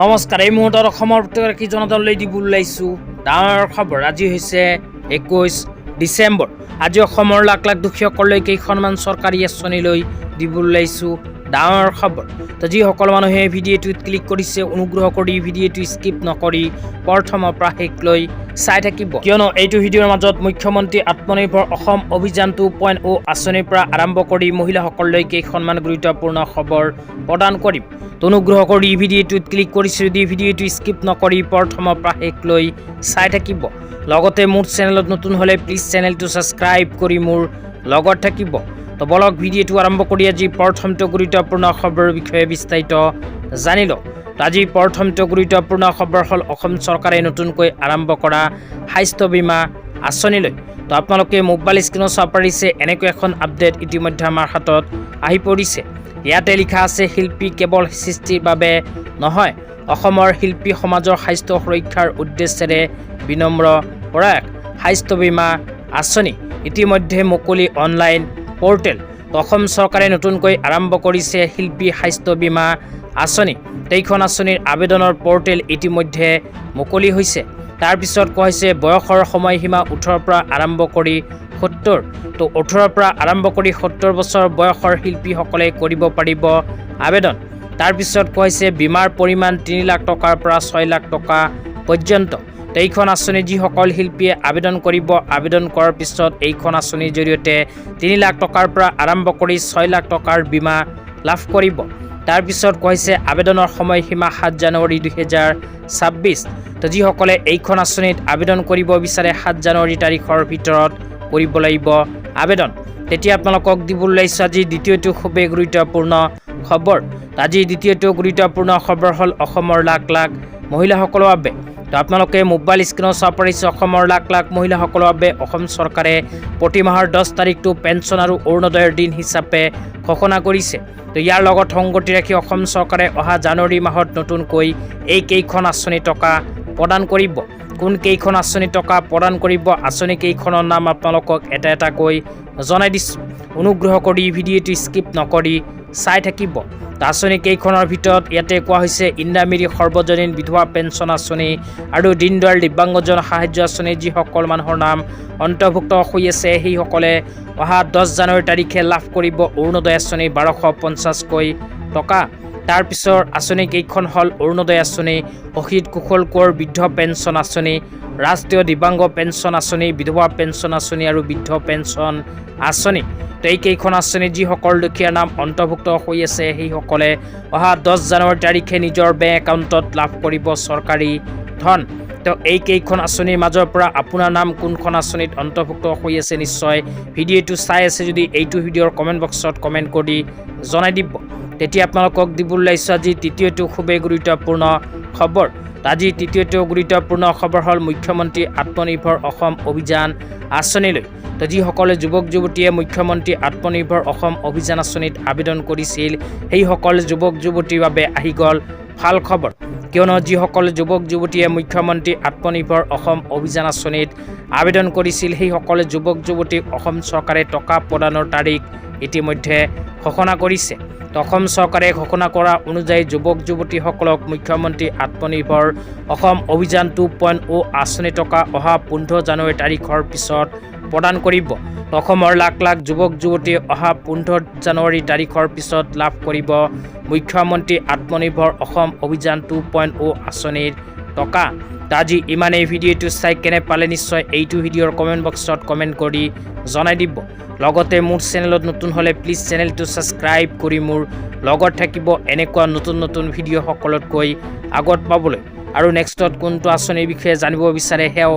নমস্কাৰ। এই মুহূৰ্তত অসমৰ প্ৰতিগৰাকী জনতালৈ দিব ওলাইছোঁ ডাঙৰ খবৰ। আজি হৈছে 21 ডিচেম্বৰ। আজি অসমৰ লাখ লাখ দুখীয়াসকললৈ কেইখনমান চৰকাৰী আঁচনিলৈ দিব ওলাইছোঁ ডাঙৰ খবৰ। তো যিসকল মানুহে ভিডিঅ'টোত ক্লিক কৰিছে অনুগ্ৰহ কৰি ভিডিঅ'টো স্কিপ নকৰি প্ৰথমৰ পৰা শেষলৈ চাই থাকিব, কিয়নো এইটো ভিডিঅ'ৰ মাজত মুখ্যমন্ত্ৰী আত্মনিৰ্ভৰ অসম অভিযান 2.0 আঁচনিৰ পৰা আৰম্ভ কৰি মহিলাসকললৈ কেইখনমান গুৰুত্বপূৰ্ণ খবৰ প্ৰদান কৰিম। অনুগ্ৰহ কৰি ভিডিঅ'টোত ক্লিক কৰিছে যদি ভিডিঅ'টো স্কিপ নকৰি প্ৰথমৰ পৰা শেষলৈ চাই থাকিব। লগতে মোৰ চেনেলত নতুন হ'লে প্লিজ চেনেলটো ছাবস্ক্ৰাইব কৰি মোৰ লগত থাকিব। তো বলক ভিডিঅ'টো আৰম্ভ কৰি আজি প্ৰথমটো গুৰুত্বপূৰ্ণ খবৰৰ বিষয়ে বিস্তাৰিত জানি লওঁ। আজি প্ৰথমটো গুৰুত্বপূৰ্ণ খবৰ হ'ল অসম চৰকাৰে নতুনকৈ আৰম্ভ কৰা স্বাস্থ্য বীমা আঁচনিলৈ। তো আপোনালোকে মোবাইল স্ক্ৰীণত চাব পাৰিছে এনেকৈ এখন আপডেট ইতিমধ্যে আমাৰ হাতত আহি পৰিছে। ইয়াতে লিখা আছে শিল্পী কেৱল সৃষ্টিৰ বাবে নহয়, অসমৰ শিল্পী সমাজৰ স্বাস্থ্য সুৰক্ষাৰ উদ্দেশ্যেৰে বিনম্ৰ প্ৰয়াস। স্বাস্থ্য বীমা আঁচনি ইতিমধ্যে মুকলি অনলাইন পৰ্টেল। অসম চৰকাৰে নতুনকৈ আৰম্ভ কৰিছে শিল্পী স্বাস্থ্য বীমা আঁচনি। এইখন আঁচনিৰ আবেদনৰ পৰ্টেল ইতিমধ্যে মুকলি হৈছে। তাৰপিছত কোৱা হৈছে বয়সৰ সময়সীমা 18ৰ পৰা আৰম্ভ কৰি 70। তো 18ৰ পৰা আৰম্ভ কৰি 70 বছৰ বয়সৰ শিল্পীসকলে কৰিব পাৰিব আবেদন। তাৰপিছত কোৱা হৈছে বীমাৰ পৰিমাণ 3 লাখ টকাৰ পৰা 6 লাখ টকা পৰ্যন্ত। এইখন আঁচনি যিসকল শিল্পীয়ে আবেদন কৰিব, আবেদন কৰাৰ পিছত এইখন আঁচনিৰ জৰিয়তে 3 লাখ টকাৰ পৰা আৰম্ভ কৰি 6 লাখ টকাৰ বীমা লাভ কৰিব। তাৰপিছত কোৱা হৈছে আবেদনৰ সময়সীমা 7 জানুৱাৰী 2026। তো যিসকলে এইখন আঁচনিত আবেদন কৰিব বিচাৰে 7 জানুৱাৰী তাৰিখৰ ভিতৰত কৰিব লাগিব আবেদন। তেতিয়া আপোনালোকক দিব ওলাইছোঁ আজি দ্বিতীয়টো খুবেই গুৰুত্বপূৰ্ণ খবৰ। আজি দ্বিতীয়টো গুৰুত্বপূৰ্ণ খবৰ হ'ল অসমৰ লাখ লাখ মহিলাসকলৰ বাবে। তো আপোনালোকে মোবাইল স্ক্ৰীণত চাব পাৰিছে অসমৰ লাখ লাখ মহিলাসকলৰ বাবে অসম চৰকাৰে প্ৰতি মাহৰ 10 তাৰিখটো পেঞ্চন আৰু অৰুণোদয়ৰ দিন হিচাপে ঘোষণা কৰিছে। তো ইয়াৰ লগত সংগতি ৰাখি অসম চৰকাৰে অহা জানুৱাৰী মাহত নতুনকৈ এই কেইখন আঁচনি টকা প্ৰদান কৰিব। কোন কেইখন আঁচনি টকা প্ৰদান কৰিব, আঁচনি কেইখনৰ নাম আপোনালোকক এটা এটাকৈ জনাই দিছোঁ। অনুগ্ৰহ কৰি ভিডিঅ'টো স্কিপ নকৰি চাই থাকিব। আঁচনি কেইখনৰ ভিতৰত ইয়াতে কোৱা হৈছে ইন্দিৰামিৰি সৰ্বজনীন বিধৱা পেঞ্চন আঁচনি আৰু দীনদয়াল দিব্যাংগজন সাহায্য আঁচনি। যিসকল মানুহৰ নাম অন্তৰ্ভুক্ত হৈ আছে সেইসকলে অহা 10 জানুৱাৰী তাৰিখে লাভ কৰিব অৰুণোদয় আঁচনি 1250কৈ টকা। তাৰপিছৰ আঁচনি কেইখন হ'ল অৰুণোদয় আঁচনি, শহীদ কুশল কোঁৱৰ বৃদ্ধ পেঞ্চন আঁচনি, ৰাষ্ট্ৰীয় দিব্যাংগ পেঞ্চন আঁচনি, বিধৱা পেঞ্চন আঁচনি আৰু বৃদ্ধ পেঞ্চন আঁচনি। তো এইকেইখন আঁচনি যিসকল দুখীয়াৰ নাম অন্তৰ্ভুক্ত হৈ আছে সেইসকলে অহা 10 জানুৱাৰী তাৰিখে নিজৰ বেংক একাউণ্টত লাভ কৰিব চৰকাৰী ধন। তো এইকেইখন আঁচনিৰ মাজৰ পৰা আপোনাৰ নাম কোনখন আঁচনিত অন্তৰ্ভুক্ত হৈ আছে নিশ্চয় ভিডিঅ'টো চাই আছে যদি এইটো ভিডিঅ'ৰ কমেণ্ট বক্সত কমেণ্ট কৰি জনাই দিব। তেতিয়া আপোনালোকক দিব ওলাইছোঁ আজি তৃতীয়টো খুবেই গুৰুত্বপূৰ্ণ খবৰ। আজি তৃতীয়টো গুৰুত্বপূৰ্ণ খবৰ হ'ল মুখ্যমন্ত্ৰী আত্মনিৰ্ভৰ অসম অভিযান আঁচনিলৈ। তো যিসকলে যুৱক যুৱতীয়ে মুখ্যমন্ত্ৰী আত্মনিৰ্ভৰ অসম অভিযান আঁচনিত আবেদন কৰিছিল সেইসকল যুৱক যুৱতীৰ বাবে আহি গ'ল ভাল খবৰ, কিয়নো যিসকল যুৱক যুৱতীয়ে মুখ্যমন্ত্ৰী আত্মনিৰ্ভৰ অসম অভিযান আঁচনিত আবেদন কৰিছিল সেইসকল যুৱক যুৱতীক অসম চৰকাৰে টকা প্ৰদানৰ তাৰিখ ইতিমধ্যে ঘোষণা কৰিছে। অসম চৰকাৰে ঘোষণা কৰা অনুযায়ী যুৱক যুৱতীসকলক মুখ্যমন্ত্ৰী আত্মনিৰ্ভৰ অসম অভিযান 2.0 আঁচনি টকা অহা 15 জানুৱাৰী তাৰিখৰ পিছত প্ৰদান কৰিব। অসমৰ লাখ লাখ যুৱক যুৱতীয়ে অহা 15 জানুৱাৰী তাৰিখৰ পিছত লাভ কৰিব মুখ্যমন্ত্ৰী আত্মনিৰ্ভৰ অসম অভিযান 2.0 আঁচনিৰ টকা। আজি ইমানেই। ভিডিঅ'টো চাই কেনে পালে নিশ্চয় এইটো ভিডিঅ'ৰ কমেণ্ট বক্সত কমেণ্ট কৰি জনাই দিব। লগতে মোৰ চেনেলত নতুন হ'লে প্লিজ চেনেলটো ছাবস্ক্ৰাইব কৰি মোৰ লগত থাকিব এনেকুৱা নতুন নতুন ভিডিঅ' সকলোতকৈ আগত পাবলৈ। আৰু নেক্সটত কোনটো আঁচনিৰ বিষয়ে জানিব বিচাৰে সেয়াও